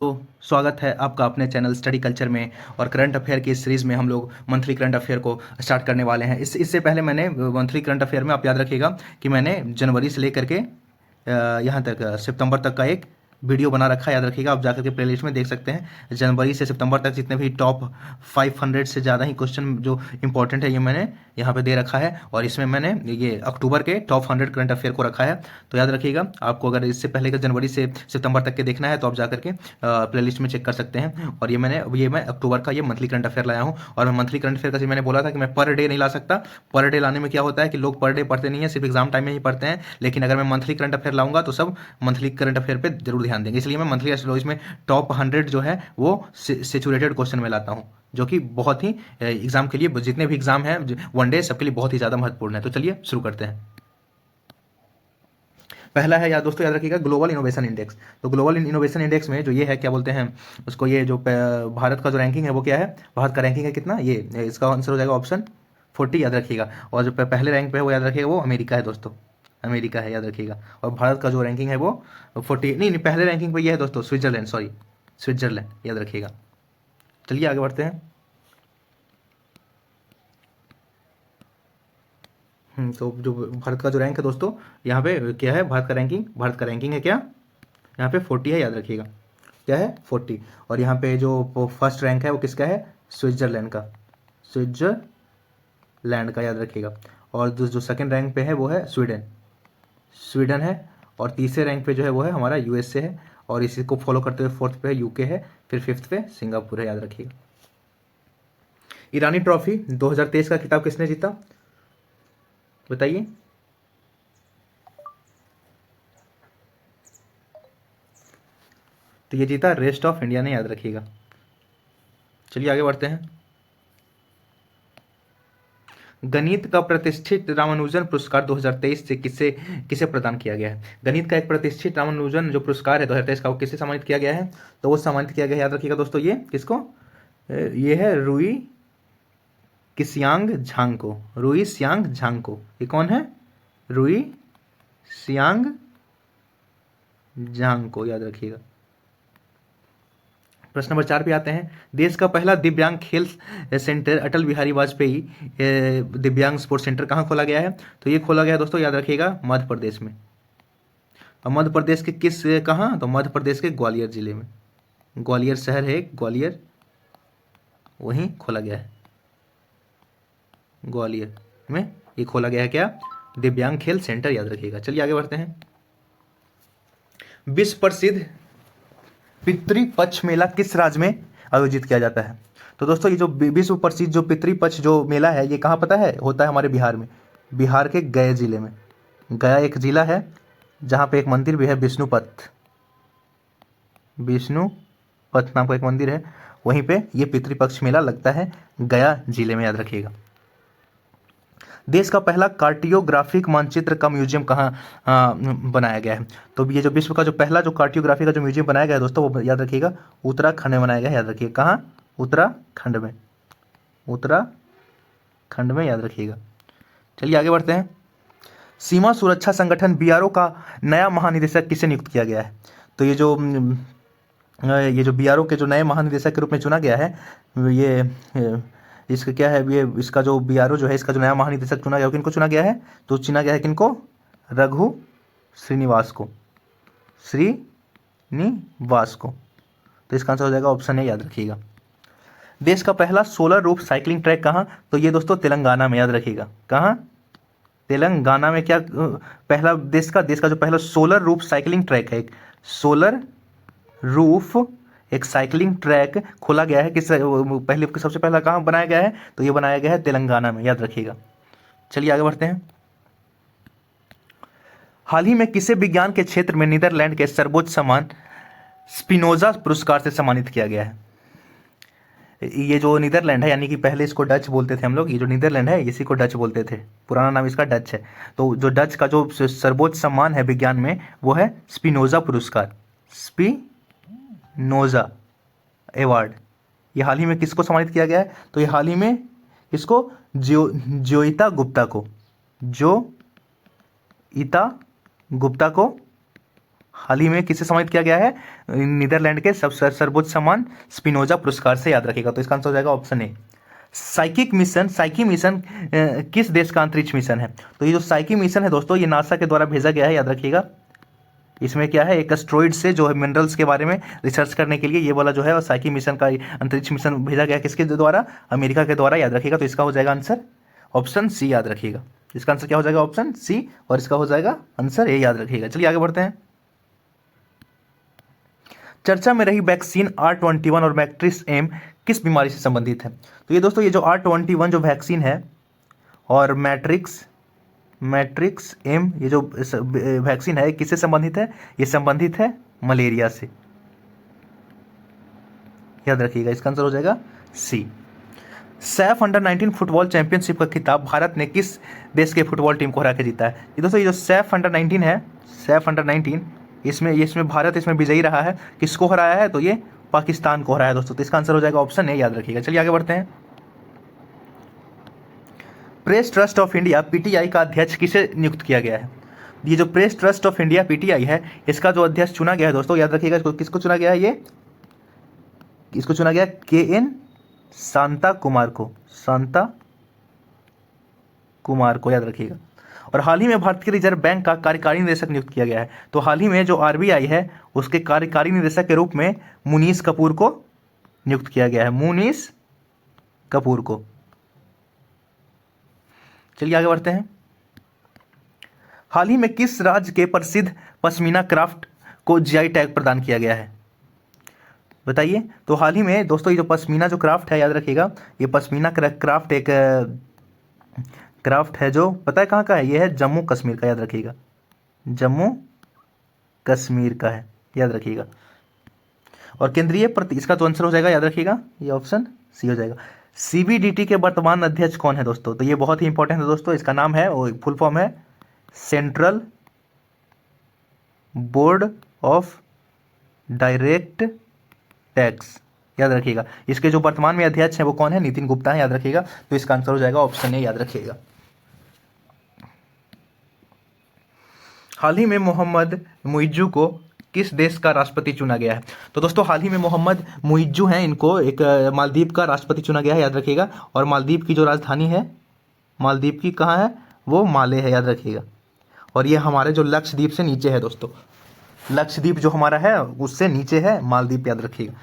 तो स्वागत है आपका अपने चैनल स्टडी कल्चर में। और करंट अफेयर की इस सीरीज़ में हम लोग मंथली करंट अफेयर को स्टार्ट करने वाले हैं। इससे पहले मैंने मंथली करंट अफेयर में आप याद रखिएगा कि मैंने जनवरी से लेकर के यहाँ तक सितंबर तक का एक वीडियो बना रखा है। याद रखिएगा, आप जाकर के प्लेलिस्ट में देख सकते हैं। जनवरी से सितंबर तक जितने भी टॉप 500 से ज़्यादा ही क्वेश्चन जो इंपॉर्टेंट है ये मैंने यहाँ पे दे रखा है। और इसमें मैंने ये अक्टूबर के टॉप 100 करंट अफेयर को रखा है। तो याद रखिएगा, आपको अगर इससे पहले का जनवरी से सितंबर तक के देखना है तो आप जाकर के प्लेलिस्ट में चेक कर सकते हैं। और मैं अक्टूबर का ये मंथली करंट अफेयर लाया हूँ। और मैं मंथली करंट अफेयर का मैंने बोला था कि मैं पर डे नहीं ला सकता। पर डे लाने में क्या होता है कि लोग पर डे पढ़ते नहीं है, सिर्फ एग्जाम टाइम में ही पढ़ते हैं। लेकिन अगर मैं मंथली करंट अफेयर लाऊंगा तो सब मंथली करंट अफेयर पे जरूर ध्यान देंगे। इसलिए मैं मंथली एस्ट्रोलॉजी में टॉप 100 जो है वो सिचुएटेड क्वेश्चन में लाता हूँ, जो कि बहुत ही एग्जाम के लिए, जितने भी एग्जाम हैं वनडे, सबके लिए बहुत ही ज़्यादा महत्वपूर्ण है। तो चलिए शुरू करते हैं। पहला है याद दोस्तों, याद रखिएगा, ग्लोबल इनोवेशन इंडेक्स। तो ग्लोबल इनोवेशन इंडेक्स में जो ये है, क्या बोलते हैं उसको, ये जो भारत का जो रैंकिंग है वो क्या है, भारत का रैंकिंग है कितना, ये इसका आंसर हो जाएगा ऑप्शन 40, याद रखिएगा। और जो पहले रैंक पे है वो याद रखिएगा, वो अमेरिका है दोस्तों, अमेरिका है, याद रखिएगा। और भारत का जो रैंकिंग है वो 40 नहीं, पहले रैंकिंग पे ये है दोस्तों, स्विट्जरलैंड, सॉरी स्विट्जरलैंड, याद रखिएगा। चलिए आगे बढ़ते हैं। तो जो भारत का जो रैंक है दोस्तों, यहाँ पे क्या है, भारत का रैंकिंग है क्या, यहाँ पे 40 है, याद रखिएगा, क्या है 40। और यहाँ पे जो फर्स्ट रैंक है वो किसका है, स्विट्जरलैंड का, स्विट्जरलैंड का, याद रखिएगा। और जो सेकंड रैंक पे है वो है स्वीडन, स्वीडन है। और तीसरे रैंक पे जो है वो है हमारा यूएसए है। और इसी को फॉलो करते हुए फोर्थ पे है यूके है, फिर फिफ्थ पे सिंगापुर है, याद रखिएगा। ईरानी ट्रॉफी 2023 का खिताब किसने जीता, बताइए। तो ये जीता रेस्ट ऑफ इंडिया ने, याद रखिएगा। चलिए आगे बढ़ते हैं। गणित का प्रतिष्ठित रामानुजन पुरस्कार 2023 से किसे किसे प्रदान किया गया है। गणित का एक प्रतिष्ठित रामानुजन जो पुरस्कार है 2023 का, वो किसे सम्मानित किया गया है, तो वो सम्मानित किया गया है, याद रखिएगा दोस्तों, ये किसको, ये है रुई किसियांग झांग को, रुई सियांग झांग को। ये कौन है, रुई सियांग झांग को, याद रखिएगा। प्रश्न नंबर 4 पे आते हैं। देश का पहला दिव्यांग खेल सेंटर अटल बिहारी वाजपेयी दिव्यांग स्पोर्ट्स सेंटर कहाँ खोला गया है, तो ये खोला गया है दोस्तों, याद रखिएगा, मध्य प्रदेश में। और मध्य प्रदेश के किस, कहाँ, तो मध्य प्रदेश के ग्वालियर जिले में, ग्वालियर शहर है ग्वालियर, वहीं खोला गया है, ग्वालियर में ये खोला गया है, क्या, दिव्यांग खेल सेंटर, याद रखिएगा। चलिए आगे बढ़ते हैं। विश्व प्रसिद्ध पितृपक्ष मेला किस राज्य में आयोजित किया जाता है, तो दोस्तों ये जो विश्व प्रसिद्ध जो पितृपक्ष जो मेला है ये कहाँ पता है, होता है हमारे बिहार में, बिहार के गया जिले में। गया एक जिला है जहाँ पे एक मंदिर भी है, विष्णुपथ, विष्णुपथ नाम का एक मंदिर है, वहीं पे ये पितृपक्ष मेला लगता है, गया जिले में, याद रखिएगा। देश का पहला कार्टियोग्राफिक मानचित्र का म्यूजियम कहाँ बनाया गया है, तो ये जो विश्व का जो पहला जो कार्टियोग्राफी का जो म्यूजियम बनाया गया है दोस्तों, वो याद रखिएगा उत्तराखंड में बनाया गया है, याद रखिएगा, कहाँ, उत्तराखंड में, उत्तराखंड में, याद रखिएगा। चलिए आगे बढ़ते हैं। सीमा सुरक्षा संगठन बीआरओ का नया महानिदेशक किसे नियुक्त किया गया है, तो ये जो बीआरओ के जो नए महानिदेशक के रूप में चुना गया है, ये इसका क्या है, ये इसका जो बीआरओ जो है, इसका जो नया महानिदेशक चुना गया है, किनको चुना गया है, तो चुना गया है किनको, रघु श्रीनिवास को, श्रीनिवास को। तो इसका आंसर हो जाएगा ऑप्शन ए, याद रखिएगा। देश का पहला सोलर रूफ साइकिलिंग ट्रैक कहाँ, तो ये दोस्तों तेलंगाना में, याद रखिएगा, कहाँ, तेलंगाना में। क्या पहला देश का जो पहला सोलर रूफ साइकिलिंग ट्रैक है, एक सोलर रूफ एक साइकिलिंग ट्रैक खोला गया है, किस पहले सबसे पहला कहाँ बनाया गया है, तो ये बनाया गया है तेलंगाना में, याद रखिएगा। चलिए आगे बढ़ते हैं। हाल ही में किसे विज्ञान के क्षेत्र में नीदरलैंड के सर्वोच्च सम्मान स्पिनोजा पुरस्कार से सम्मानित किया गया है। ये जो नीदरलैंड है, यानी कि पहले इसको डच बोलते थे हम लोग, ये जो नीदरलैंड है इसी को डच बोलते थे, पुराना नाम इसका डच है। तो जो डच का जो सर्वोच्च सम्मान है विज्ञान में वो है स्पिनोजा पुरस्कार, स्पिनोजा अवार्ड। ये हाल ही में किसको सम्मानित किया गया है, तो ये हाल ही में इसको ज्योइता गुप्ता को, ज्योइता गुप्ता को हाल ही में किससे सम्मानित किया गया है? नीदरलैंड के सर्वोच्च सम्मान स्पिनोजा पुरस्कार से, याद रखिएगा। तो इसका आंसर हो जाएगा option A. Psychic mission, psyche mission किस देश का अंतरिक्ष मिशन है? तो ये जो साइकी मिशन है दोस्तों, ये नासा के द्वारा भेजा गया है, याद रखिएगा। इसमें क्या है, एक एस्ट्रॉइड से जो है मिनरल्स के बारे में रिसर्च करने के लिए ये वाला जो है साइकी मिशन का अंतरिक्ष मिशन भेजा गया, किसके द्वारा? अमेरिका के द्वारा, याद रखिएगा। तो इसका हो जाएगा आंसर ऑप्शन सी, याद रखिएगा। इसका आंसर क्या हो जाएगा? ऑप्शन सी, और इसका हो जाएगा आंसर ए, याद रखिएगा। चलिए आगे बढ़ते हैं। चर्चा में रही वैक्सीन R21 और मैट्रिक्स एम किस बीमारी से संबंधित है? तो ये दोस्तों, ये जो R21 जो वैक्सीन है और मैट्रिक्स एम ये जो वैक्सीन है किससे संबंधित है? ये संबंधित है मलेरिया से, याद रखिएगा। इसका आंसर हो जाएगा सी। सैफ अंडर-19 फुटबॉल चैंपियनशिप का खिताब भारत ने किस देश के फुटबॉल टीम को हरा के जीता है? ये दोस्तों, ये जो सैफ अंडर-19 है, सैफ अंडर-19, इसमें भारत इसमें विजयी रहा है। किसको हराया है? तो ये पाकिस्तान को हराया दोस्तों। तो इसका आंसर हो जाएगा ऑप्शन ए, याद रखिएगा। चलिए आगे बढ़ते हैं। Press trust of India PTI का अध्यक्ष किसे नियुक्त किया गया है? ये जो press trust of India PTI है, इसका जो अध्यक्ष चुना गया है दोस्तों, याद रखिएगा। इसको किसको चुना गया है? ये इसको चुना गया KN शांता कुमार को, याद रखिएगा। और हाल ही में भारतीय रिजर्व बैंक का कार्यकारी निदेशक नियुक्त किया गया है। तो हाल ही में जो RBI है उसके कार्यकारी निदेशक के रूप में मुनीष कपूर को नियुक्त किया गया है, मुनीष कपूर को। चलिए आगे बढ़ते हैं। हाल ही में किस राज्य के प्रसिद्ध पश्मीना क्राफ्ट को GI टैग प्रदान किया गया है? बताइए। तो हाल ही में दोस्तों, ये जो पश्मीना जो क्राफ्ट है, याद रखिएगा, ये पश्मीना क्राफ्ट एक क्राफ्ट है जो पता है कहाँ का है? ये है जम्मू कश्मीर का, याद रखिएगा। जम्मू कश्मीर का है, याद रखिएगा। और केंद्रीय इसका तो आंसर हो जाएगा, याद रखिएगा, ये ऑप्शन सी हो जाएगा। CBDT के वर्तमान अध्यक्ष कौन है दोस्तों? तो ये बहुत ही इंपॉर्टेंट है दोस्तों। इसका नाम है, वो फुल फॉर्म है central board of direct tax, याद रखिएगा। इसके जो वर्तमान में अध्यक्ष हैं वो कौन है? नितिन गुप्ता है, याद रखिएगा। तो इसका आंसर हो जाएगा ऑप्शन ए, याद रखिएगा। हाल ही में मोहम्मद मुइज्जू को किस देश का राष्ट्रपति चुना गया है? तो दोस्तों, हाल ही में मोहम्मद मुइज्जू हैं, इनको एक मालदीव का राष्ट्रपति चुना गया है, याद रखिएगा। और मालदीव की जो राजधानी है, मालदीव की कहाँ है? वो माले है, याद रखिएगा। और ये हमारे जो लक्षद्वीप से नीचे है दोस्तों, लक्षद्वीप जो हमारा है उससे नीचे है मालदीव, याद रखिएगा।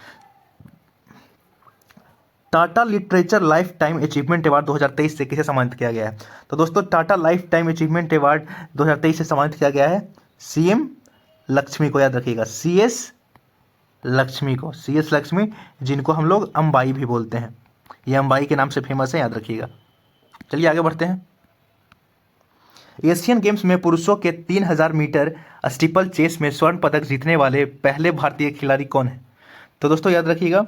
Tata literature life time achievement award 2023 से किसे सम्मानित किया गया है? तो दोस्तों, Tata life time achievement award 2023 से सम्मानित किया गया है CM लक्ष्मी को, याद रखिएगा। CS लक्ष्मी को, CS लक्ष्मी, जिनको हम लोग अंबाई भी बोलते हैं, ये अंबाई के नाम से फेमस है, याद रखिएगा। चलिए आगे बढ़ते हैं। एशियन गेम्स में पुरुषों के 3000 मीटर स्टीपल चेस में स्वर्ण पदक जीतने वाले पहले भारतीय खिलाड़ी कौन है? तो दोस्तों, याद रखिएगा,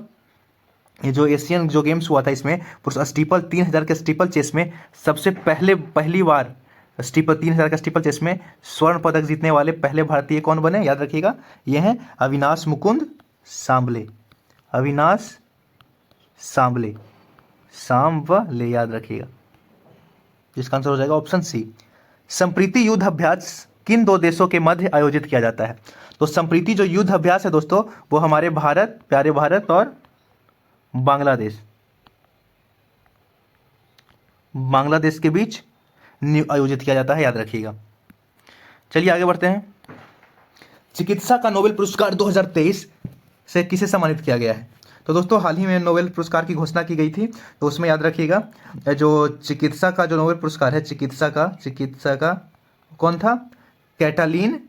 ये जो एशियन जो गेम्स हुआ था, इसमें पुरुष स्टीपल 3000 के स्टीपल चेस में सबसे पहली बार स्टीपल 3000 का स्टीपल चेस में स्वर्ण पदक जीतने वाले पहले भारतीय कौन बने? याद रखिएगा, ये हैं अविनाश मुकुंद सांबले, अविनाश सांबले, याद रखिएगा। इसका आंसर हो जाएगा ऑप्शन सी। संप्रीति युद्ध अभ्यास किन दो देशों के मध्य आयोजित किया जाता है? तो संप्रीति जो युद्ध अभ्यास है दोस्तों, वो हमारे भारत, प्यारे भारत और बांग्लादेश के बीच आयोजित किया जाता है, याद रखिएगा। चलिए आगे बढ़ते हैं। चिकित्सा का नोबेल पुरस्कार 2023 से किसे सम्मानित किया गया है? तो दोस्तों, हाल ही में नोबेल पुरस्कार की घोषणा की गई थी, तो उसमें याद रखिएगा, जो चिकित्सा का जो नोबेल पुरस्कार है, चिकित्सा का कौन था? कैटालीन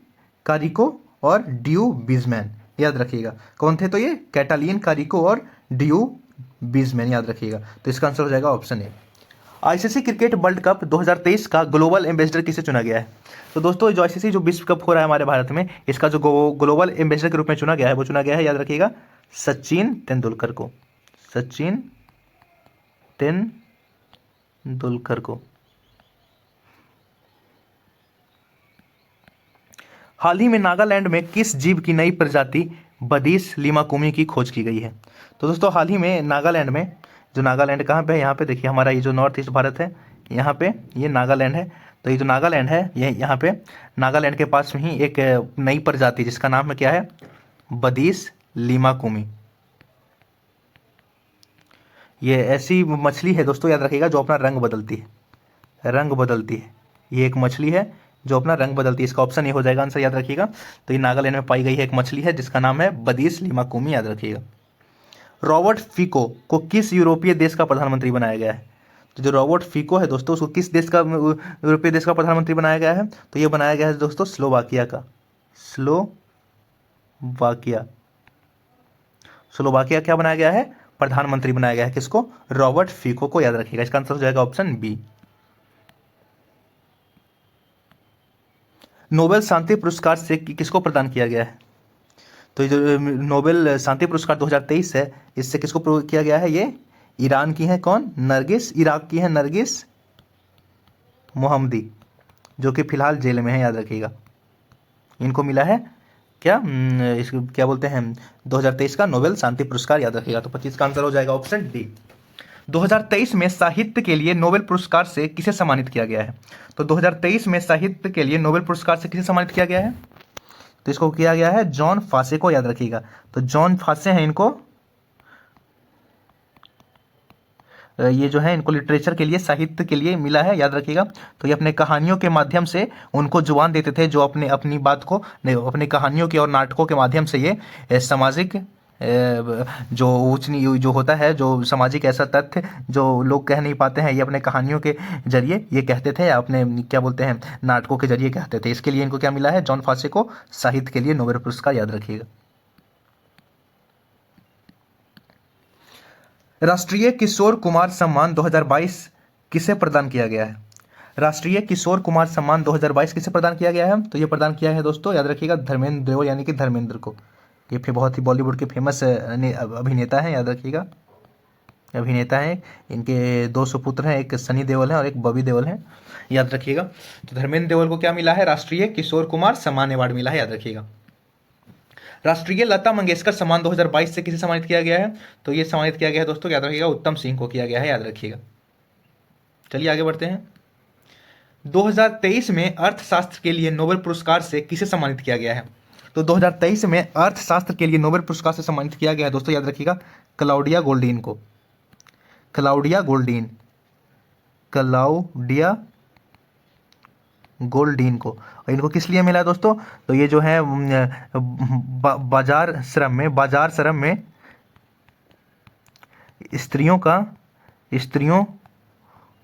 कारिको और ड्यू बीजमैन, याद रखिएगा। कौन थे? तो ये कैटालीन कारिको और ड्यू बीजमैन, याद रखिएगा। तो इसका आंसर हो जाएगा option A. ICC cricket world cup 2023 का ग्लोबल एम्बेसडर किसे चुना गया है? तो दोस्तों, जो ICC जो विश्व कप हो रहा है हमारे भारत में, इसका जो ग्लोबल एम्बेसडर के रूप में चुना गया है, वो चुना गया है, याद रखिएगा, सचिन तेंदुलकर को, सचिन तेंदुलकर को। हाल ही में नागालैंड में किस जीव की नई प्रजाति बदीस लिमाकुमी की खोज की गई है? तो दोस्तों, हाल ही में नागालैंड में, जो नागालैंड कहाँ पे है? यहाँ पे देखिए, हमारा ये जो नॉर्थ ईस्ट भारत है, यहाँ पे ये नागालैंड है। तो ये जो नागालैंड है, ये यहाँ पे नागालैंड के पास में ही एक नई प्रजाति जिसका नाम है क्या है, बदीस लीमाकुमी। ये ऐसी मछली है दोस्तों, याद रखिएगा, जो अपना रंग बदलती है, रंग बदलती है। ये एक मछली है जो अपना रंग बदलती है। इसका ऑप्शन ये हो जाएगा आंसर, याद रखिएगा। तो ये नागालैंड में पाई गई है एक मछली है जिसका नाम है बदीस लीमाकुमी, याद रखिएगा। रॉबर्ट फिको को किस यूरोपीय देश का प्रधानमंत्री बनाया गया है? तो जो रॉबर्ट फिको है दोस्तों, उसको किस देश का, यूरोपीय देश का प्रधानमंत्री बनाया गया है? तो ये बनाया गया है दोस्तों स्लोवाकिया का, स्लोवाकिया। स्लोवाकिया क्या बनाया गया है? प्रधानमंत्री बनाया गया है। किसको? रॉबर्ट फिको को, याद रखिएगा। इसका आंसर हो जाएगा ऑप्शन बी। नोबेल शांति पुरस्कार से किसको प्रदान किया गया है? तो ये जो नोबेल शांति पुरस्कार 2023 है, इससे किसको किया गया है? ये ईरान की है, कौन? नरगिस, इराक की है नरगिस मोहम्मदी, जो कि फिलहाल जेल में है, याद रखिएगा। इनको मिला है क्या, इसको क्या बोलते हैं, 2023 का नोबेल शांति पुरस्कार, याद रखिएगा। तो 25 का आंसर हो जाएगा ऑप्शन डी। 2023 में साहित्य के लिए नोबेल पुरस्कार से किसे सम्मानित किया गया है? तो 2023 में साहित्य के लिए नोबेल पुरस्कार से किसे सम्मानित किया गया है? तो इसको किया गया है जॉन फासे को, याद रखिएगा। तो जॉन फासे हैं, इनको ये जो है, इनको लिटरेचर के लिए, साहित्य के लिए मिला है, याद रखिएगा। तो ये अपने कहानियों के माध्यम से उनको जुबान देते थे, जो अपनी बात को अपनी कहानियों के और नाटकों के माध्यम से ये सामाजिक जो जो होता है, जो सामाजिक ऐसा तथ्य जो लोग कह नहीं पाते हैं, ये अपने कहानियों के जरिए ये कहते थे, या अपने क्या बोलते हैं, नाटकों के जरिए कहते थे। इसके लिए इनको क्या मिला है? जॉन फासे को साहित्य के लिए नोबेल पुरस्कार, याद रखिएगा। राष्ट्रीय किशोर कुमार सम्मान 2022 किसे प्रदान किया गया है? राष्ट्रीय किशोर कुमार सम्मान 2022 किसे प्रदान किया गया है? तो ये प्रदान किया है दोस्तों, याद रखिएगा, धर्मेंद्र देओल, यानी कि धर्मेंद्र को। ये फिर बहुत ही बॉलीवुड के फेमस अभिनेता हैं, याद रखिएगा, अभिनेता हैं। इनके दो सुपुत्र हैं, एक सनी देओल है और एक बॉबी देओल है, याद रखिएगा। तो धर्मेंद्र देओल को क्या मिला है? राष्ट्रीय किशोर कुमार सम्मान अवार्ड मिला है, याद रखिएगा। राष्ट्रीय लता मंगेशकर सम्मान 2022 से किसे सम्मानित किया गया है? तो ये सम्मानित किया गया है दोस्तों, याद रखिएगा, उत्तम सिंह को किया गया है, याद रखिएगा। चलिए आगे बढ़ते हैं। 2023 में अर्थशास्त्र के लिए नोबेल पुरस्कार से किसे सम्मानित किया गया है? तो 2023 में अर्थशास्त्र के लिए नोबेल पुरस्कार से सम्मानित किया गया है दोस्तों, याद रखिएगा, क्लाउडिया गोल्डीन को। क्लाउडिया गोल्डीन, क्लाउडिया गोल्डीन को। और इनको किस लिए मिला दोस्तों? तो ये जो है बाजार श्रम में स्त्रियों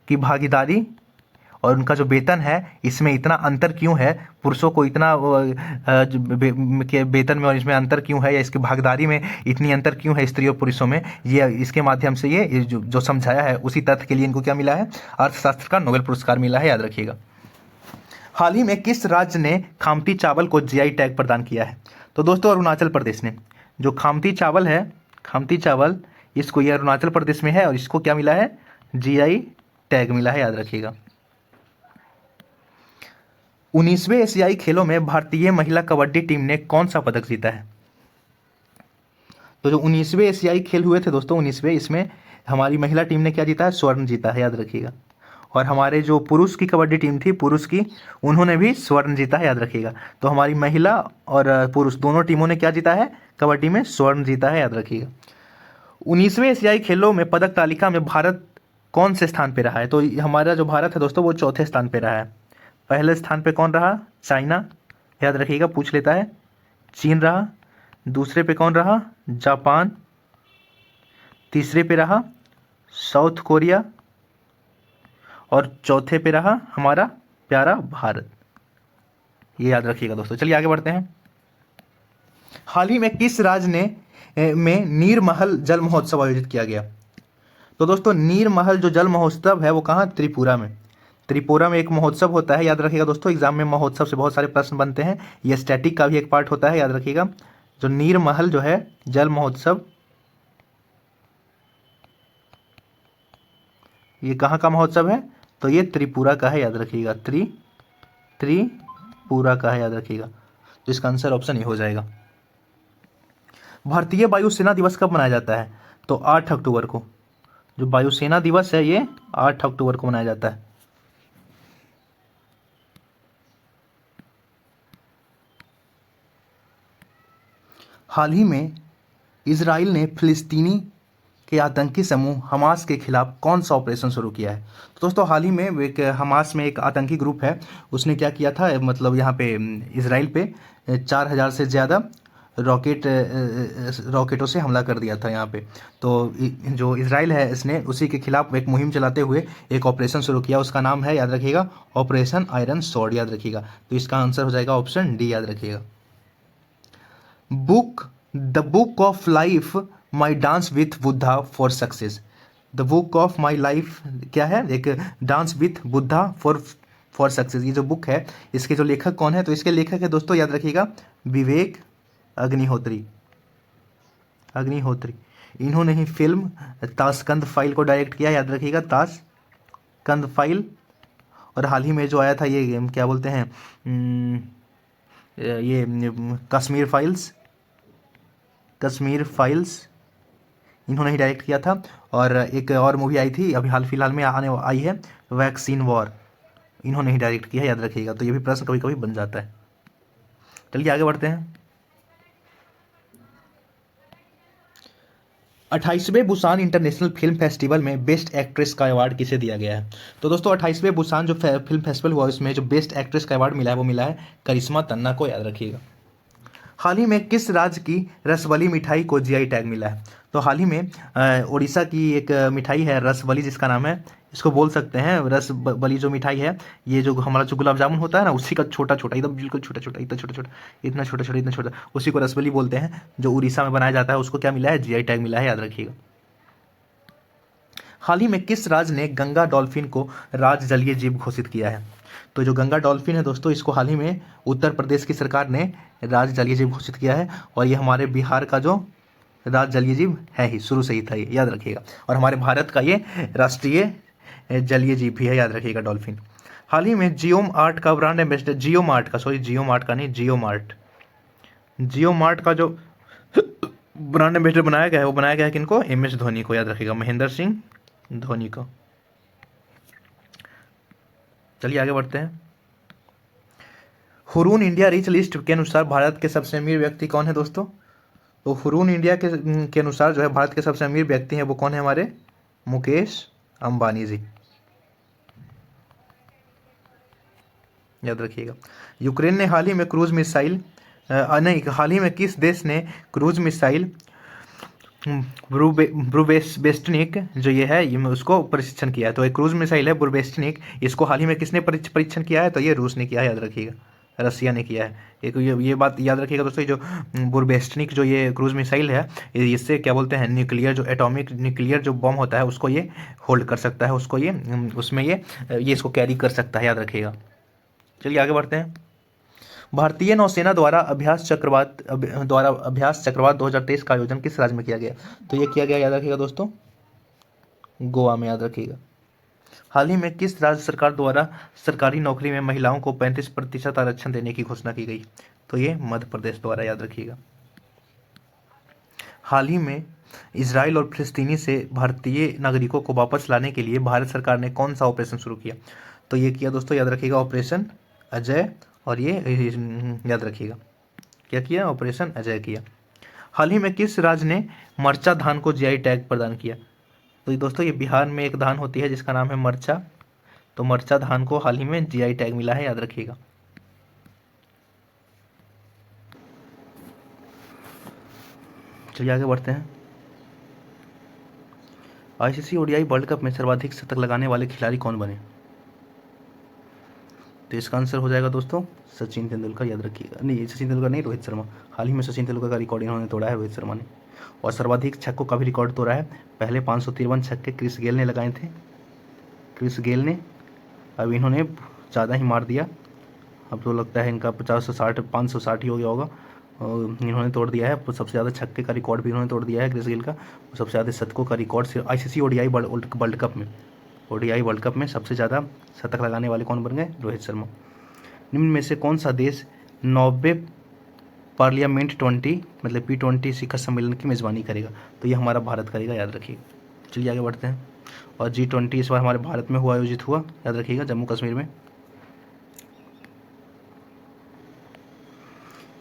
की भागीदारी और उनका जो वेतन है, इसमें इतना अंतर क्यों है, पुरुषों को इतना के वेतन में और इसमें अंतर क्यों है, या इसकी भागीदारी में इतनी अंतर क्यों है स्त्रियों पुरुषों में, ये इसके माध्यम से ये जो समझाया है, उसी तथ्य के लिए इनको क्या मिला है? अर्थशास्त्र का नोबेल पुरस्कार मिला है, याद रखिएगा। हाल ही में किस राज्य ने खामती चावल को जीआई टैग प्रदान किया है? तो दोस्तों अरुणाचल प्रदेश ने। जो खामती चावल है, खामती चावल, इसको, ये अरुणाचल प्रदेश में है और इसको क्या मिला है? जीआई टैग मिला है, याद रखिएगा। 19वें एशियाई खेलों में भारतीय महिला कबड्डी टीम ने कौन सा पदक जीता है? तो जो 19वें एशियाई खेल हुए थे दोस्तों, 19वें, इसमें हमारी महिला टीम ने क्या जीता है? स्वर्ण जीता है, याद रखिएगा। और हमारे जो पुरुष की कबड्डी टीम थी, पुरुष की, उन्होंने भी स्वर्ण जीता है, याद रखिएगा। तो हमारी महिला और पुरुष दोनों टीमों ने क्या जीता है? कबड्डी में स्वर्ण जीता है, याद रखिएगा। 19वें एशियाई खेलों में पदक तालिका में भारत कौन से स्थान पे रहा है? तो हमारा जो भारत है दोस्तों, वो चौथे स्थान पे रहा है। पहले स्थान पे कौन रहा? चाइना, याद रखिएगा, पूछ लेता है। चीन रहा। दूसरे पे कौन रहा? जापान। तीसरे पे रहा साउथ कोरिया और चौथे पे रहा हमारा प्यारा भारत। ये याद रखिएगा दोस्तों। चलिए आगे बढ़ते हैं। हाल ही में किस राज्य में नीरमहल जल महोत्सव आयोजित किया गया? तो दोस्तों नीरमहल जो जल महोत्सव है वो कहाँ? त्रिपुरा में। त्रिपुरा में एक महोत्सव होता है, याद रखिएगा दोस्तों। एग्जाम में महोत्सव से बहुत सारे प्रश्न बनते हैं, ये स्टैटिक का भी एक पार्ट होता है, याद रखिएगा। जो नीरमहल जो है जल महोत्सव, ये कहाँ का महोत्सव है? तो ये त्रिपुरा का है, याद रखिएगा। त्रिपुरा का है, याद रखिएगा। तो इसका आंसर ऑप्शन ये हो जाएगा। भारतीय वायुसेना दिवस कब मनाया जाता है? तो 8 अक्टूबर को। जो वायुसेना दिवस है ये 8 अक्टूबर को मनाया जाता है। हाल ही में इजराइल ने फिलिस्तीनी के आतंकी समूह हमास के खिलाफ कौन सा ऑपरेशन शुरू किया है? तो दोस्तों हाल ही में एक हमास में एक आतंकी ग्रुप है, उसने क्या किया था, मतलब यहाँ पे इजराइल पे 4,000 से ज़्यादा रॉकेटों से हमला कर दिया था यहाँ पे। तो जो इजराइल है इसने उसी के खिलाफ एक मुहिम चलाते हुए एक ऑपरेशन शुरू किया, उसका नाम है, याद रखिएगा, ऑपरेशन आयरन स्वॉर्ड, याद रखिएगा। तो इसका आंसर हो जाएगा ऑप्शन डी, याद रखिएगा। The book of life my dance with Buddha for success. The book of my life क्या है, एक dance with Buddha for success, ये जो बुक है इसके जो लेखक कौन है? तो इसके लेखक है दोस्तों, याद रखिएगा, विवेक अग्निहोत्री। इन्होंने ही फिल्म ताशकंद फाइल को डायरेक्ट किया, याद रखिएगा, ताशकंद फाइल। और हाल ही में जो आया था ये क्या बोलते हैं, ये कश्मीर फाइल्स, इन्होंने ही डायरेक्ट किया था। और एक और मूवी आई थी अभी हाल फिलहाल में आई है, वैक्सीन वॉर, इन्होंने ही डायरेक्ट किया है, याद रखिएगा। तो ये भी प्रश्न कभी कभी बन जाता है। चलिए आगे बढ़ते हैं। 28वें बुसान इंटरनेशनल फिल्म फेस्टिवल में बेस्ट एक्ट्रेस का अवार्ड किसे दिया गया है? तो दोस्तों 28वें बुसान जो फिल्म फेस्टिवल हुआ उसमें जो बेस्ट एक्ट्रेस का अवार्ड मिला है वो मिला है करिश्मा तन्ना को, याद रखिएगा। हाल ही में किस राज्य की रसबली मिठाई को जीआई टैग मिला है? तो हाल ही में उड़ीसा की एक मिठाई है रसबली, जिसका नाम है, इसको बोल सकते हैं रसबली जो मिठाई है, ये जो हमारा जो गुलाब जामुन होता है ना, उसी का छोटा छोटा, एकदम बिल्कुल छोटा छोटा, इतना छोटा छोटा, इतना छोटा छोटा, इतना छोटा, उसी को रसबली बोलते हैं, जो उड़ीसा में बनाया जाता है, उसको क्या मिला है, जीआई टैग मिला है, याद रखिएगा। हाल ही में किस राज्य ने गंगा डॉल्फिन को राज्य जलीय जीव घोषित किया है? तो जो गंगा डॉल्फिन है दोस्तों, इसको हाल ही में उत्तर प्रदेश की सरकार ने राज्य जलीय जीव घोषित किया है, और ये हमारे बिहार का जो राज्य जलीय जीव है ही, शुरू से ही था ये, याद रखिएगा। और हमारे भारत का ये राष्ट्रीय जलीय जीव भी है, याद रखिएगा, डॉल्फिन। हाल ही में जियो मार्ट का ब्रांड एम्बेसडर, जियो मार्ट का जो ब्रांड एम्बेसडर बनाया गया है, वो बनाया गया है किनको? एम एस धोनी को, याद रखिएगा, महेंद्र सिंह धोनी को। चलिए आगे बढ़ते हैं। हुरून इंडिया रिच लिस्ट के अनुसार भारत के सबसे अमीर व्यक्ति कौन है दोस्तों? तो हुरून इंडिया के अनुसार जो है भारत के सबसे अमीर व्यक्ति हैं वो कौन है? हमारे मुकेश अंबानी जी, याद रखिएगा। यूक्रेन ने हाल ही में क्रूज मिसाइल हाल ही में किस देश ने क्रूज मिसाइल ब्रूबेस्टनिक जो ये है, ये उसको परीक्षण किया है? तो एक क्रूज मिसाइल है ब्रूबेस्टनिक, इसको हाल ही में किसने परीक्षण किया है? तो ये रूस ने किया है, याद रखिएगा, रसिया ने किया है। एक ये बात याद रखिएगा दोस्तों, जो बुरबेस्टनिक जो ये क्रूज मिसाइल है, इससे क्या बोलते हैं, न्यूक्लियर जो एटॉमिक न्यूक्लियर जो बम होता है उसको ये होल्ड कर सकता है, उसको ये उसमें ये इसको कैरी कर सकता है, याद रखिएगा। चलिए आगे बढ़ते हैं। भारतीय नौसेना द्वारा अभ्यास चक्रवात 2023 का आयोजन किस राज्य में किया गया? तो ये किया गया, याद रखिएगा दोस्तों, गोवा में, याद रखिएगा। हाल ही में किस राज्य सरकार द्वारा सरकारी नौकरी में महिलाओं को 35% आरक्षण देने की घोषणा की गई? तो ये मध्य प्रदेश द्वारा, याद रखिएगा। हाल ही में इजराइल और फिलिस्तीनी से भारतीय नागरिकों को वापस लाने के लिए भारत सरकार ने कौन सा ऑपरेशन शुरू किया? तो ये किया दोस्तों, याद रखिएगा, ऑपरेशन अजय, और ये याद रखिएगा क्या किया? ऑपरेशन अजय किया। हाल ही में किस राज्य ने मरचा धान को जीआई टैग प्रदान किया? तो ये दोस्तों ये बिहार में एक धान होती है जिसका नाम है मरचा, तो मरचा धान को हाल ही में जीआई टैग मिला है, याद रखिएगा। चलिए आगे बढ़ते हैं। आईसीसी ओडीआई वर्ल्ड कप में सर्वाधिक शतक लगाने वाले खिलाड़ी कौन बने? तो इसका आंसर हो जाएगा दोस्तों सचिन तेंदुलकर, याद रखिएगा। नहीं, सचिन तेंदुलकर नहीं, रोहित शर्मा। हाल ही में सचिन तेंदुलकर का रिकॉर्ड इन्होंने तोड़ा है, रोहित शर्मा ने। और सर्वाधिक छक्कों का भी रिकॉर्ड तोड़ा है। पहले 553 छक्के क्रिस गेल ने लगाए थे, अब इन्होंने ज़्यादा ही मार दिया। अब तो लगता है इनका 560 ही हो गया होगा, और इन्होंने तोड़ दिया है। सबसे ज़्यादा छक्के का रिकॉर्ड भी इन्होंने तोड़ दिया है क्रिस गेल का। सबसे ज़्यादा शतकों का रिकॉर्ड सिर्फ आईसीसी ओडीआई वर्ल्ड कप में सबसे ज़्यादा शतक लगाने वाले कौन बन गए? रोहित शर्मा। निम्न में से कौन सा देश 90वें पार्लियामेंट 20 मतलब P20 शिखर सम्मेलन की मेज़बानी करेगा? तो ये हमारा भारत करेगा, याद रखिए। चलिए आगे बढ़ते हैं। और G20 इस बार हमारे भारत में आयोजित हुआ, याद रखिएगा, जम्मू कश्मीर में।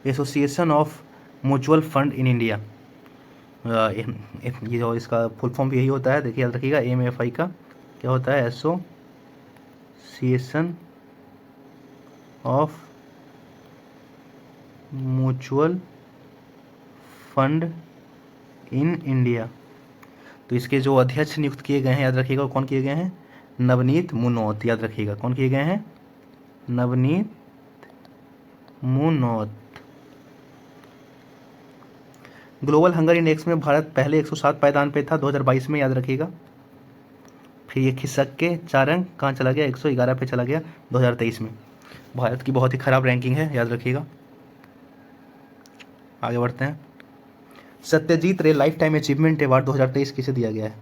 Association of mutual fund in India. ये जो इसका फुल फॉर्म भी यही होता है, देखिए याद रखिएगा, MFI का क्या होता है, association of mutual fund in India. तो इसके जो अध्यक्ष नियुक्त किए गए हैं याद रखिएगा, कौन किए गए हैं, नवनीत मुनोत, याद रखिएगा कौन किए गए हैं, Navneet Munot. Global hunger index में भारत पहले 107 पायदान पे था 2022 में, याद रखिएगा। फिर ये खिसक के 4 अंक कहाँ चला गया, 111 पे चला गया 2023 में। भारत की बहुत ही खराब रैंकिंग है, याद रखिएगा। आगे बढ़ते हैं। सत्यजीत रे लाइफ टाइम अचीवमेंट अवार्ड 2023 किसे दिया गया है,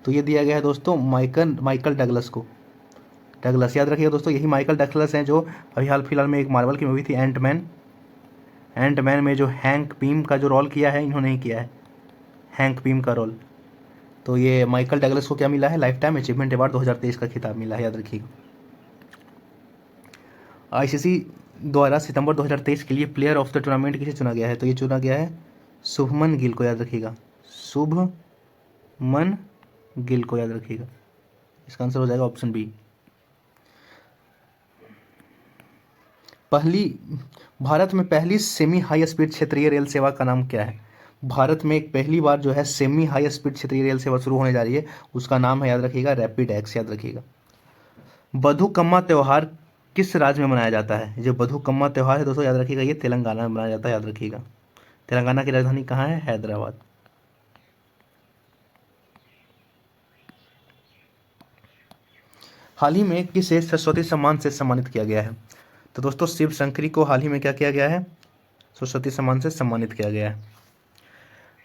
तो ये दिया गया है दोस्तों माइकल डगलस को। डगलस, याद रखिएगा दोस्तों, यही माइकल डगलस हैं जो अभी हाल फिलहाल में एक मार्वल की मूवी थी एंटमैन में जो हैंक पीम का जो रोल किया है, इन्होंने ही किया है हैंक पीम का रोल। तो ये माइकल डगलस को क्या मिला है, लाइफ टाइम अचीवमेंट अवार्ड 2023 का खिताब मिला है, याद रखिएगा। ICC द्वारा सितंबर 2023 के लिए प्लेयर ऑफ द टूर्नामेंट किसे चुना गया है, तो ये चुना गया है शुभमन गिल को, याद रखिएगा, शुभमन गिल को, याद रखिएगा। इसका आंसर हो जाएगा ऑप्शन बी। भारत में पहली सेमी हाई स्पीड क्षेत्रीय रेल सेवा का नाम क्या है, भारत में एक पहली बार जो है सेमी हाई स्पीड क्षेत्रीय रेल सेवा शुरू होने जा रही है, उसका नाम है, याद रखिएगा, रैपिड एक्स, याद रखिएगा। बथुकम्मा त्यौहार किस राज्य में मनाया जाता है, जो बथुकम्मा त्यौहार है दोस्तों, याद रखिएगा, ये तेलंगाना में मनाया जाता है, याद रखिएगा। तेलंगाना की राजधानी कहाँ है, हैदराबाद। हाल ही में किसे सरस्वती सम्मान से सम्मानित किया गया है, तो दोस्तों शिव शंकरी को हाल ही में क्या किया गया है, सरस्वती सम्मान से सम्मानित किया गया है।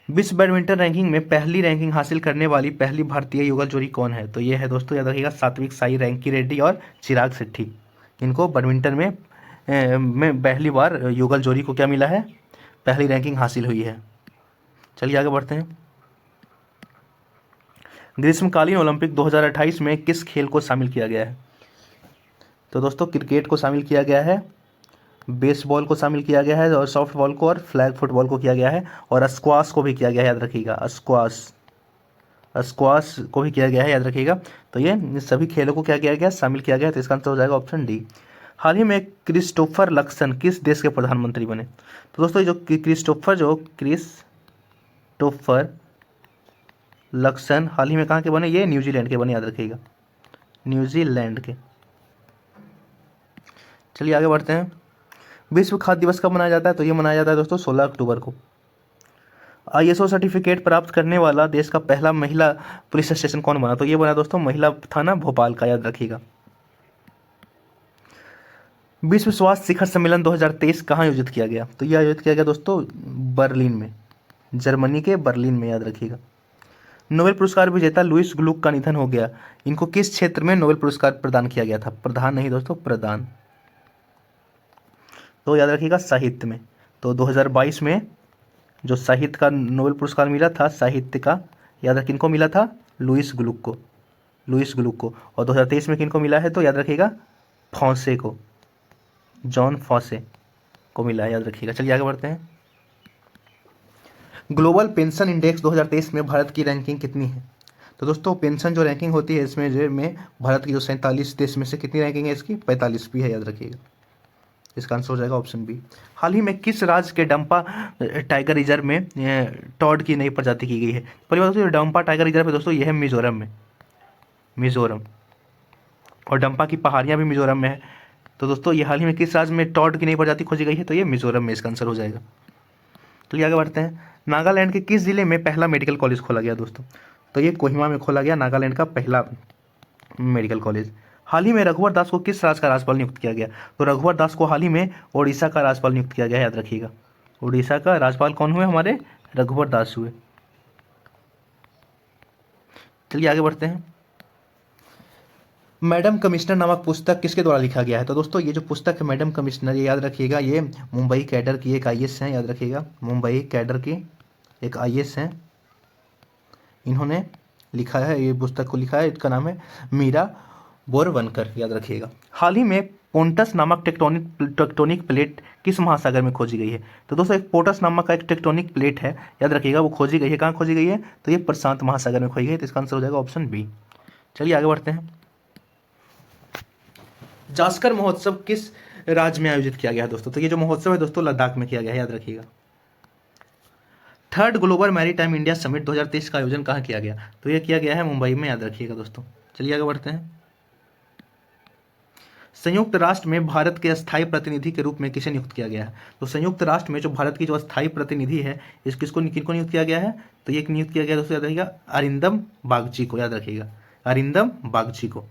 विश्व बैडमिंटन रैंकिंग में पहली रैंकिंग हासिल करने वाली पहली भारतीय युगल जोड़ी कौन है, तो ये है दोस्तों, याद रखिएगा, सात्विक साई रैंकी रेड्डी और चिराग शेट्टी। इनको बैडमिंटन में पहली बार युगल जोड़ी को क्या मिला है, पहली रैंकिंग हासिल हुई है। चलिए आगे बढ़ते हैं। ग्रीष्मकालीन ओलंपिक 2028 में किस खेल को शामिल किया गया है, तो दोस्तों क्रिकेट को शामिल किया गया है, बेसबॉल को शामिल किया गया है, और सॉफ्ट बॉल को और फ्लैग फुटबॉल को किया गया है, और स्क्वाश को भी किया गया है, याद रखिएगा, स्क्वाश को भी किया गया है, याद रखिएगा। तो ये सभी खेलों को क्या किया गया, शामिल किया गया है, तो इसका आंसर हो जाएगा ऑप्शन डी। हाल ही में क्रिस्टोफर लक्सन किस देश के प्रधानमंत्री बने, तो दोस्तों जो क्रिस्टोफर लक्सन हाल ही में कहाँ के बने, ये न्यूजीलैंड के बने, याद रखिएगा, न्यूजीलैंड के। चलिए आगे बढ़ते हैं। विश्व खाद्य दिवस कब मनाया जाता है, तो ये मनाया जाता है दोस्तों 16 अक्टूबर को। ISO सर्टिफिकेट प्राप्त करने वाला देश का पहला महिला पुलिस स्टेशन कौन बना, तो ये बना दोस्तों महिला थाना भोपाल का, याद रखिएगा। विश्व स्वास्थ्य शिखर सम्मेलन 2023 कहाँ आयोजित किया गया, तो यह आयोजित किया गया दोस्तों बर्लिन में, जर्मनी के बर्लिन में, याद रखिएगा। नोबेल पुरस्कार विजेता लुईस ग्लुक का निधन हो गया, इनको किस क्षेत्र में नोबेल पुरस्कार प्रदान किया गया था, प्रदान नहीं दोस्तों, प्रदान, तो याद रखिएगा साहित्य में। तो 2022 में जो साहित्य का नोबेल पुरस्कार मिला था, साहित्य का, याद रखिए किनको मिला था, लुईस ग्लुक को, और 2023 में किनको मिला है, तो याद रखिएगा फॉसे को, जॉन फॉसे को मिला है, याद रखिएगा। चलिए आगे बढ़ते हैं। ग्लोबल पेंशन इंडेक्स 2023 में भारत की रैंकिंग कितनी है, तो दोस्तों पेंशन जो रैंकिंग होती है इसमें भारत की जो 47 देश में से कितनी रैंकिंग है इसकी, 45वीं है, याद रखिएगा। इसका आंसर हो जाएगा ऑप्शन बी। हाल ही में किस राज्य के डंपा टाइगर रिजर्व में टॉड की नई प्रजाति की गई है, पहली बात दोस्तों डंपा टाइगर रिजर्व है दोस्तों, यह है मिजोरम में, और डंपा की पहाड़ियाँ भी मिजोरम में है। तो दोस्तों ये हाल ही में किस राज्य में टॉड की नई प्रजाति खोजी गई है, तो ये मिजोरम में इसका आंसर हो जाएगा। चलिए आगे बढ़ते हैं। नागालैंड के किस जिले में पहला मेडिकल कॉलेज खोला गया दोस्तों, तो ये कोहिमा में खोला गया नागालैंड का पहला मेडिकल कॉलेज। हाल ही में रघुवर दास को किस राज्य का राज्यपाल नियुक्त किया गया, तो रघुवर दास को हाल ही में ओडिशा का राज्यपाल नियुक्त किया गया, याद रखिएगा। ओडिशा का राज्यपाल कौन हुए, हमारे रघुवर दास हुए। चलिए आगे बढ़ते हैं। मैडम कमिश्नर नामक पुस्तक किसके द्वारा लिखा गया है, तो दोस्तों ये जो पुस्तक है मैडम कमिश्नर, ये याद रखिएगा, ये मुंबई कैडर की एक IAS हैं, याद रखिएगा, मुंबई कैडर की एक IAS हैं, इन्होंने लिखा है, ये पुस्तक को लिखा है, इसका नाम है मीरा बोरवनकर, याद रखिएगा। हाल ही में पोंटस नामक टेक्टोनिक प्लेट किस महासागर में खोजी गई है? तो दोस्तों एक पोंटस नामक का एक टेक्टोनिक प्लेट है, याद रखिएगा, वो खोजी गई है। कहाँ खोजी गई है? तो ये प्रशांत महासागर में खोजी गई है। तो इसका आंसर हो जाएगा ऑप्शन बी। चलिए आगे बढ़ते हैं। जास्कर महोत्सव किस राज्य में आयोजित किया गया है दोस्तों? तो ये जो महोत्सव है दोस्तों लद्दाख में किया गया है, याद रखिएगा। Third global maritime India summit 2023 का आयोजन कहाँ किया गया? तो ये किया गया है मुंबई में, याद रखिएगा दोस्तों। चलिए आगे बढ़ते हैं। संयुक्त राष्ट्र में भारत के अस्थायी प्रतिनिधि के रूप में किसे नियुक्त किया गया है? तो संयुक्त राष्ट्र में जो भारत की जो अस्थायी प्रतिनिधि है, इस किसको किनको नियुक्त किया गया है? तो ये नियुक्त किया गया दोस्तों, याद रखिएगा, अरिंदम बागची को, याद रखिएगा, अरिंदम बागची को।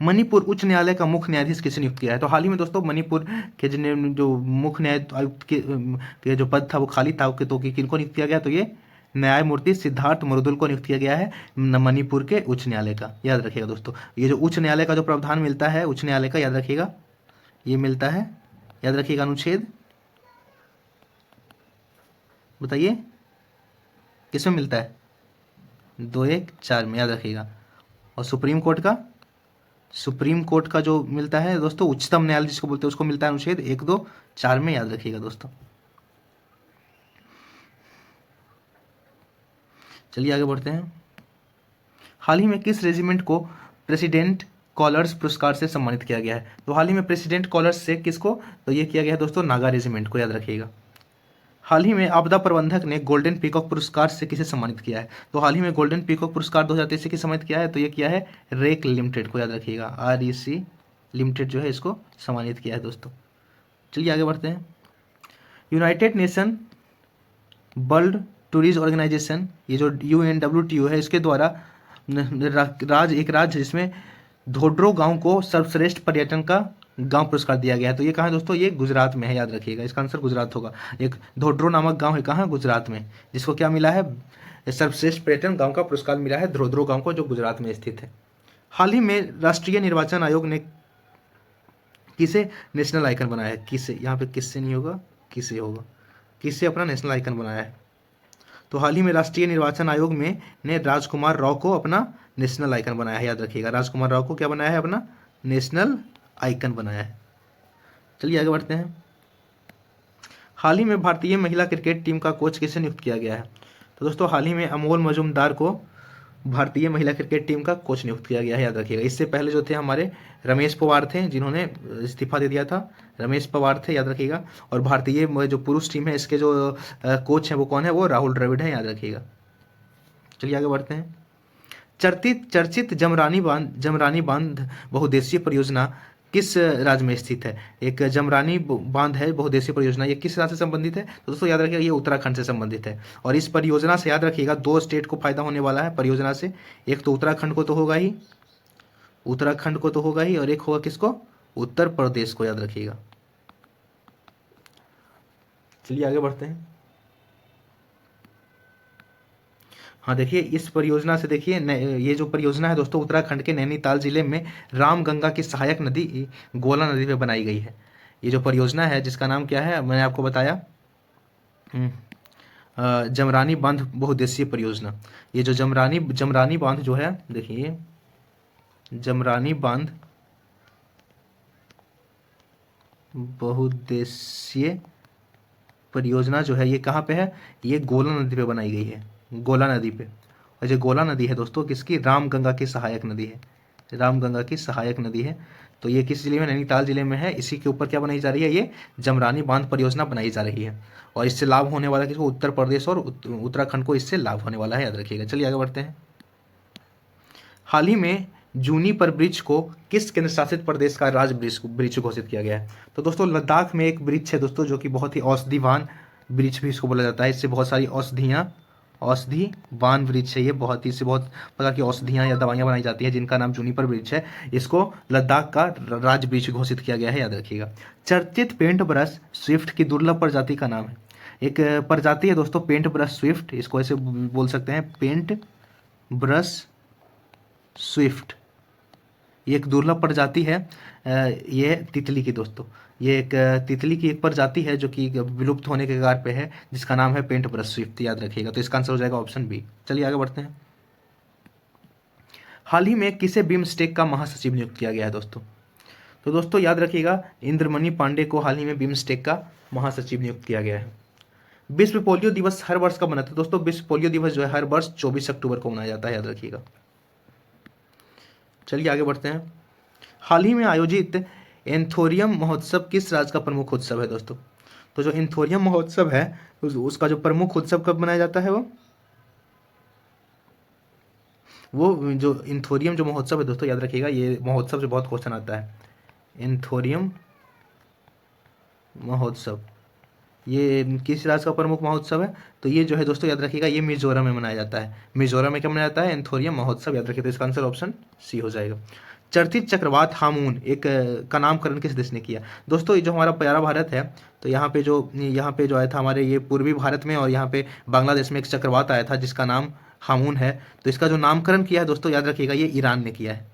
मणिपुर उच्च न्यायालय का मुख्य न्यायाधीश किसे नियुक्त किया है? तो हाल ही में दोस्तों मणिपुर के जो मुख्य न्याय आयुक्त के जो पद था वो खाली था, तो किनको नियुक्त किया गया? तो ये न्यायमूर्ति सिद्धार्थ मरुदुल को नियुक्त किया गया है मणिपुर के उच्च न्यायालय का, याद रखिएगा दोस्तों। ये जो उच्च न्यायालय का जो प्रावधान मिलता है उच्च न्यायालय का, याद रखिएगा, ये मिलता है, याद रखिएगा, अनुच्छेद, बताइए किसमें मिलता है? 214 में, याद रखिएगा। और सुप्रीम कोर्ट का जो मिलता है दोस्तों, उच्चतम न्यायालय जिसको बोलते हैं, उसको मिलता है अनुच्छेद 124 में, याद रखिएगा दोस्तों। चलिए आगे बढ़ते हैं। हाल ही में किस रेजिमेंट को प्रेसिडेंट कॉलर्स पुरस्कार से सम्मानित किया गया है? तो हाल ही में प्रेसिडेंट कॉलर्स से किसको? तो ये किया गया है दोस्तों नागा रेजिमेंट को, याद रखिएगा। हाल ही में आपदा प्रबंधक ने गोल्डन पीकॉक पुरस्कार से किसे सम्मानित किया है? तो हाल ही में गोल्डन पीकॉक पुरस्कार 2023 से किसे सम्मानित किया है? तो ये किया है रेक लिमिटेड को, याद रखिएगा, REC लिमिटेड जो है इसको सम्मानित किया है दोस्तों। चलिए आगे बढ़ते हैं। United Nation World Tourism Organization, ये जो UNWTO है, इसके द्वारा एक राज्य जिसमें धोड्रो गांव को सर्वश्रेष्ठ पर्यटन का गांव पुरस्कार दिया गया है। तो ये कहाँ है दोस्तों? ये गुजरात में है, याद रखिएगा, इसका आंसर गुजरात होगा। एक धोड्रो नामक गांव है, कहाँ? गुजरात में, जिसको क्या मिला है? सर्वश्रेष्ठ पर्यटन गांव का पुरस्कार मिला है धोड्रो गांव को, जो गुजरात में स्थित है। हाल ही में राष्ट्रीय निर्वाचन आयोग ने किसे नेशनल आइकन बनाया है? किसे, यहाँ पे किससे नहीं होगा, किसे होगा, किससे अपना नेशनल आइकन बनाया है? तो हाल ही में राष्ट्रीय निर्वाचन आयोग में ने राजकुमार राव को अपना नेशनल आइकन बनाया है, याद रखिएगा, राजकुमार राव को क्या बनाया है? अपना नेशनल आइकन बनाया है। चलिए आगे बढ़ते हैं। हाल ही में भारतीय महिला क्रिकेट टीम का कोच किसे नियुक्त किया गया है? तो दोस्तों हाल ही में अमोल मजूमदार को भारतीय महिला क्रिकेट टीम का कोच नियुक्त किया गया है, याद रखिएगा। इससे पहले जो थे हमारे रमेश पवार थे, जिन्होंने इस्तीफा दे दिया था, रमेश पवार थे, याद रखिएगा। और भारतीय जो पुरुष टीम है इसके जो कोच हैं वो कौन है? वो राहुल द्रविड़ है, याद रखिएगा। चलिए आगे बढ़ते हैं। चर्चित जमरानी बांध बहुउद्देशीय परियोजना किस राज्य में स्थित है? एक जमरानी बांध है बहुउद्देशीय परियोजना, ये किस राज्य से संबंधित है? तो दोस्तों याद रखिएगा, ये उत्तराखंड से संबंधित है। और इस परियोजना से याद रखिएगा 2 स्टेट को फायदा होने वाला है परियोजना से। एक तो उत्तराखंड को तो होगा ही, और एक होगा किसको? उत्तर प्रदेश को, याद रखिएगा। चलिए आगे बढ़ते हैं। हाँ देखिए, इस परियोजना से देखिए, ये जो परियोजना है दोस्तों उत्तराखंड के नैनीताल जिले में रामगंगा की सहायक नदी गोला नदी में बनाई गई है। ये जो परियोजना है जिसका नाम क्या है, मैंने आपको बताया, जमरानी बांध बहुउद्देशीय परियोजना। ये जो जमरानी बांध जो है, देखिए जमरानी बांध बहुउद्देशीय परियोजना जो है ये कहाँ पे है? ये गोला नदी पे बनाई गई है, गोला नदी पे। और जो गोला नदी है दोस्तों किसकी? रामगंगा की सहायक नदी है, रामगंगा की सहायक नदी है। तो ये किस जिले में? नैनीताल जिले में है। इसी के ऊपर क्या बनाई जा रही है? ये जमरानी बांध परियोजना बनाई जा रही है। और इससे लाभ होने वाला किसको? उत्तर प्रदेश और उत्तराखंड को इससे लाभ होने वाला है, याद रखिएगा। चलिए आगे बढ़ते हैं। हाल ही में जूनीपर ब्रिज को किस केंद्र शासित प्रदेश का राज ब्रिज घोषित किया गया है? तो दोस्तों लद्दाख में एक ब्रिज है दोस्तों, जो कि बहुत ही औषधिवान ब्रिज भी इसको बोला जाता है। इससे बहुत सारी औषधिवान ब्रिज है ये, बहुत ही, इससे बहुत प्रकार की औषधियाँ या दवाइयाँ बनाई जाती है, जिनका नाम जूनीपर ब्रिज है। इसको लद्दाख का राज ब्रिज घोषित किया गया है, याद रखिएगा। चर्चित पेंट ब्रश स्विफ्ट की दुर्लभ प्रजाति का नाम है। एक प्रजाति है दोस्तों पेंट ब्रश स्विफ्ट, इसको ऐसे बोल सकते हैं, पेंट ब्रश स्विफ्ट। ये एक दुर्लभ प्रजाति है, ये तितली की दोस्तों, ये एक तितली की एक प्रजाति है जो कि विलुप्त होने के कगार पे है, जिसका नाम है पेंट ब्रश स्विफ्ट, याद रखिएगा। तो इसका आंसर हो जाएगा ऑप्शन बी। चलिए आगे बढ़ते हैं। हाल ही में किसे बिम्स्टेक का महासचिव नियुक्त किया गया है दोस्तों? तो दोस्तों याद रखिएगा, इंद्रमणि पांडे को हाल ही में बिम्स्टेक का महासचिव नियुक्त किया गया है। विश्व पोलियो दिवस हर वर्ष कब मनाते हैं दोस्तों? विश्व पोलियो दिवस जो है हर वर्ष 24 अक्टूबर को मनाया जाता है, याद रखिएगा। चलिए आगे बढ़ते हैं। हाल ही में आयोजित एंथोरियम महोत्सव किस राज्य का प्रमुख उत्सव है दोस्तों? तो जो एंथोरियम महोत्सव है उसका जो प्रमुख उत्सव कब मनाया जाता है? वो जो एंथोरियम जो महोत्सव है दोस्तों, याद रखिएगा, ये महोत्सव से बहुत क्वेश्चन आता है। एंथोरियम महोत्सव ये किस राज्य का प्रमुख महोत्सव है? तो ये जो है दोस्तों याद रखिएगा, ये मिजोरम में मनाया जाता है। मिजोरम में क्या मनाया जाता है? एंथोरियम महोत्सव, याद रखिए। तो इसका आंसर ऑप्शन सी हो जाएगा। चर्चित चक्रवात हामून एक का नामकरण किस देश ने किया? दोस्तों ये जो हमारा प्यारा भारत है, तो यहाँ पे जो आया था हमारे ये पूर्वी भारत में, और यहाँ पे बांग्लादेश में एक चक्रवात आया था जिसका नाम हामून है। तो इसका जो नामकरण किया है दोस्तों, याद रखिएगा, ये ईरान ने किया है।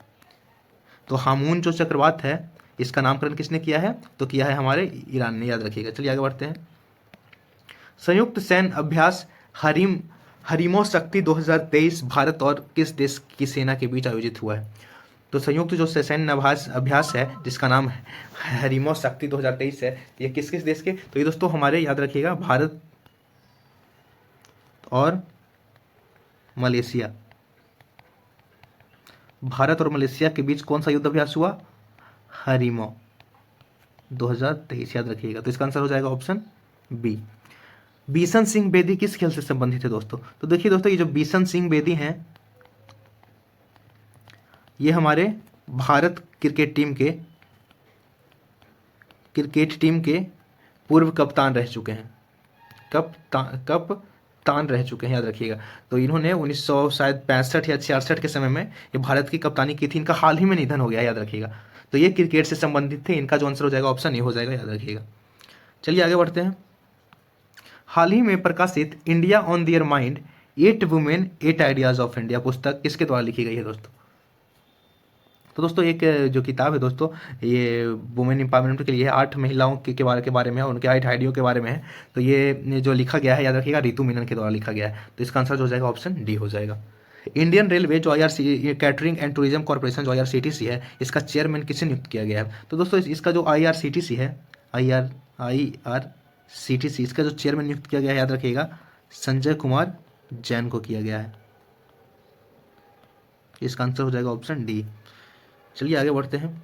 तो हामून जो चक्रवात है इसका नामकरण किसने किया है? तो किया है हमारे ईरान ने, याद रखिएगा। चलिए आगे बढ़ते हैं। संयुक्त सैन्य अभ्यास हरिमो शक्ति 2023 भारत और किस देश की सेना के बीच आयोजित हुआ है? तो संयुक्त जो सैन्य अभ्यास है जिसका नाम हरिमो शक्ति 2023 है, ये किस किस देश के? तो ये दोस्तों हमारे, याद रखिएगा, भारत और मलेशिया। भारत और मलेशिया के बीच कौन सा युद्ध अभ्यास हुआ? हरिमो 2023, याद रखिएगा। तो इसका आंसर हो जाएगा ऑप्शन बी। बिशन सिंह बेदी किस खेल से संबंधित है दोस्तों? तो देखिए दोस्तों, ये जो बिशन सिंह बेदी हैं, ये हमारे भारत क्रिकेट टीम के पूर्व कप्तान रह चुके हैं। कप्तान रह चुके हैं, याद रखिएगा। तो इन्होंने 1965 या 66 के समय में ये भारत की कप्तानी की थी। इनका हाल ही में निधन हो गया, याद रखिएगा। तो ये क्रिकेट से संबंधित थे। इनका जो आंसर हो जाएगा ऑप्शन ए हो जाएगा, याद रखिएगा। चलिए आगे बढ़ते हैं। हाल ही में प्रकाशित India on their mind 8 women 8 ideas of India पुस्तक किसके द्वारा लिखी गई है दोस्तों? तो दोस्तों एक जो किताब है दोस्तों, ये वुमेन एम्पावरमेंट के लिए 8 महिलाओं के बारे में है, उनके 8 आइडियो के बारे में है। तो ये जो लिखा गया है, याद रखिएगा, रितु मेनन के द्वारा लिखा गया है। तो इसका आंसर हो जाएगा ऑप्शन डी हो जाएगा। इंडियन रेलवे जो कैटरिंग एंड टूरिज्म कॉर्पोरेशन जो IRCTC है, इसका चेयरमैन किसे नियुक्त किया गया है? तो दोस्तों इसका जो IRCTC है, IRCTC, इसका जो चेयरमैन नियुक्त किया गया है, याद रखिएगा, संजय कुमार जैन को किया गया है। इसका आंसर हो जाएगा ऑप्शन डी। चलिए आगे बढ़ते हैं।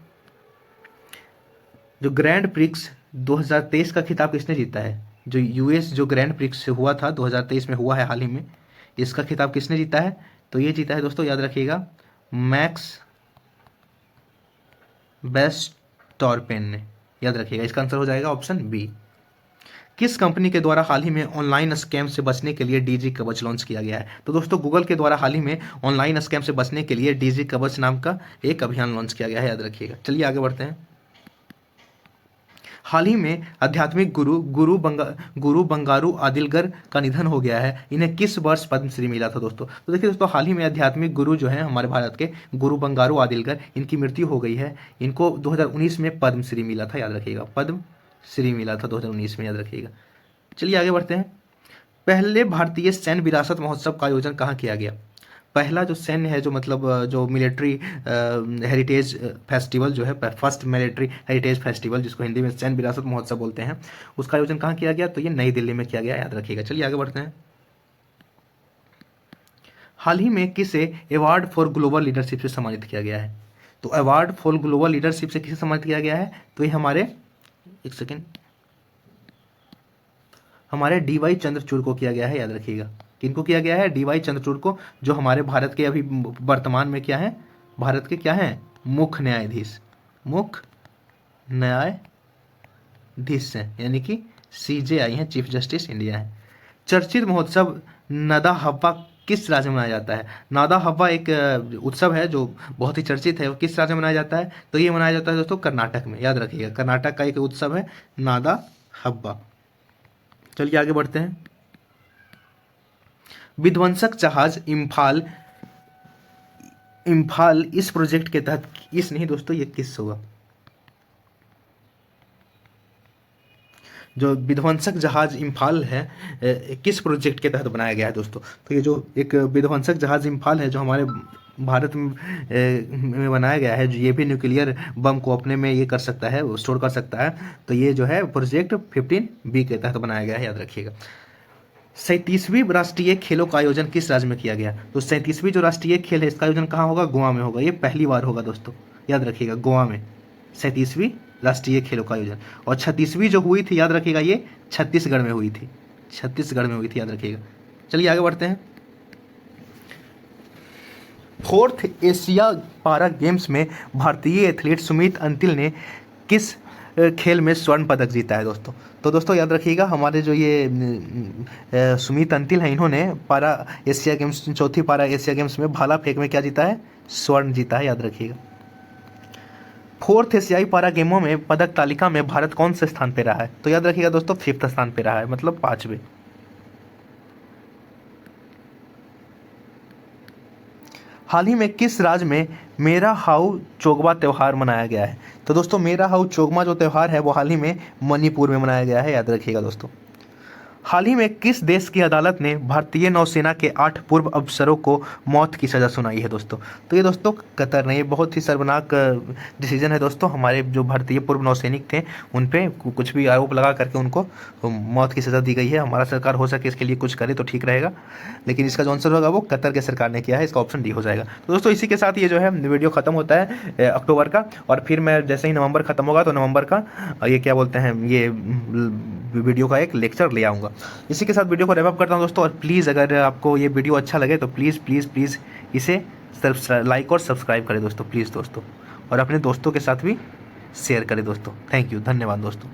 जो ग्रैंड प्रिक्स 2023 का खिताब किसने जीता है? जो US जो ग्रैंड प्रिक्स हुआ था 2023 में, हुआ है हाल ही में, इसका खिताब किसने जीता है? तो ये जीता है दोस्तों, याद रखिएगा, मैक्स वेस्टरपेन ने, याद रखिएगा। इसका आंसर हो जाएगा ऑप्शन बी। किस कंपनी के द्वारा हाल ही में ऑनलाइन स्कैम से बचने के लिए DG कवच लॉन्च किया गया है? तो दोस्तों गूगल के द्वारा हाल ही में ऑनलाइन स्कैम से बचने के लिए DG कवच नाम का एक अभियान लॉन्च किया गया है, याद रखिएगा। चलिए आगे बढ़ते हैं। हाल ही में आध्यात्मिक गुरु बंगारू आदिलगर का निधन हो गया है। इन्हें किस वर्ष पद्मश्री मिला था दोस्तों? तो देखिए दोस्तों, हाल ही में आध्यात्मिक गुरु जो है हमारे भारत के, गुरु बंगारू आदिलगर, इनकी मृत्यु हो गई है। इनको 2019 में पद्मश्री मिला था, याद रखिएगा, पद्मश्री मिला था 2019 में, याद रखिएगा। चलिए आगे बढ़ते हैं। पहले भारतीय सैन्य विरासत महोत्सव का आयोजन कहाँ किया गया? पहला जो सैन्य है, जो मतलब जो मिलिट्री हेरिटेज फेस्टिवल जो है, फर्स्ट मिलिट्री हेरिटेज फेस्टिवल, जिसको हिंदी में सैन्य विरासत महोत्सव बोलते हैं, उसका आयोजन कहाँ किया गया? तो ये नई दिल्ली में किया गया, याद रखिएगा। चलिए आगे बढ़ते हैं। हाल ही में किसे अवार्ड फॉर ग्लोबल लीडरशिप से सम्मानित किया गया है? तो अवार्ड फॉर ग्लोबल लीडरशिप से किसे सम्मानित किया गया है? तो ये हमारे, एक सेकेंड, हमारे DY चंद्रचूड़ को किया गया है, याद रखिएगा। किनको किया गया है? DY चंद्रचूड़ को, जो हमारे भारत के अभी वर्तमान में क्या है, भारत के क्या हैं, मुख्य न्यायाधीश हैं, यानी कि CJI हैं, चीफ जस्टिस इंडिया है। चर्चित महोत्सव नदा हव्वा किस राज्य में मनाया जाता है? नादा हव्वा एक उत्सव है जो बहुत ही चर्चित है। किस राज्य में मनाया जाता है? तो ये मनाया जाता है दोस्तों कर्नाटक में, याद रखिएगा। कर्नाटक का एक उत्सव है नादा हव्वा। चलिए आगे बढ़ते हैं। विध्वंसक जहाज इम्फाल इस प्रोजेक्ट के तहत, इस नहीं दोस्तों, ये किस होगा? जो विध्वंसक जहाज इम्फाल है किस प्रोजेक्ट के तहत बनाया गया है दोस्तों? तो ये जो एक विध्वंसक जहाज इम्फाल है जो हमारे भारत में बनाया गया है, जो ये भी न्यूक्लियर बम को अपने में ये कर सकता है, स्टोर कर सकता है, तो ये जो है प्रोजेक्ट 15B के तहत बनाया गया है, याद रखिएगा। 37वीं राष्ट्रीय खेलों का आयोजन किस राज्य में किया गया? तो 37वीं जो राष्ट्रीय खेल है इसका आयोजन कहाँ होगा? गोवा में होगा। ये पहली बार होगा दोस्तों, याद रखिएगा, गोवा में 37वीं राष्ट्रीय खेलों का आयोजन। और 36वीं जो हुई थी, याद रखिएगा, ये छत्तीसगढ़ में हुई थी, छत्तीसगढ़ में हुई थी, याद रखिएगा। चलिए आगे बढ़ते हैं। 4th एशिया पारा गेम्स में भारतीय एथलीट सुमित अंतिल ने किस खेल में स्वर्ण पदक जीता है दोस्तों? तो दोस्तों याद रखिएगा, हमारे जो ये सुमित अंतिल हैं, इन्होंने पारा एशिया गेम्स, चौथी पारा एशिया गेम्स में भाला फेंक में क्या जीता है? स्वर्ण जीता है, याद रखिएगा। 4th एशियाई पारा गेमों में पदक तालिका में भारत कौन से स्थान पे रहा है? तो याद रखिएगा दोस्तों, 5th स्थान पे रहा है, मतलब 5वें। हाल ही में किस राज्य में मेरा हाउ चोगमा त्यौहार मनाया गया है? तो दोस्तों मेरा हाउ चोगमा जो त्यौहार है वो हाल ही में मणिपुर में मनाया गया है, याद रखिएगा दोस्तों। हाल ही में किस देश की अदालत ने भारतीय नौसेना के 8 पूर्व अफसरों को मौत की सज़ा सुनाई है दोस्तों? तो ये दोस्तों कतर ने, ये बहुत ही शर्मनाक डिसीजन है दोस्तों। हमारे जो भारतीय पूर्व नौसैनिक थे उन पे कुछ भी आरोप लगा करके उनको मौत की सज़ा दी गई है। हमारा सरकार हो सके इसके लिए कुछ करे तो ठीक रहेगा, लेकिन इसका जो आंसर होगा वो कतर के सरकार ने किया है, इसका ऑप्शन डी हो जाएगा। तो दोस्तों इसी के साथ ये जो है वीडियो खत्म होता है अक्टूबर का, और फिर मैं जैसे ही नवंबर खत्म होगा तो नवंबर का ये क्या बोलते हैं, ये वीडियो का एक लेक्चर ले आऊँगा। इसी के साथ वीडियो को रैप अप करता हूँ दोस्तों। और प्लीज़ अगर आपको ये वीडियो अच्छा लगे तो प्लीज़ प्लीज़ प्लीज़ इसे लाइक और सब्सक्राइब करें दोस्तों, प्लीज़ दोस्तों, और अपने दोस्तों के साथ भी शेयर करें दोस्तों। थैंक यू, धन्यवाद दोस्तों।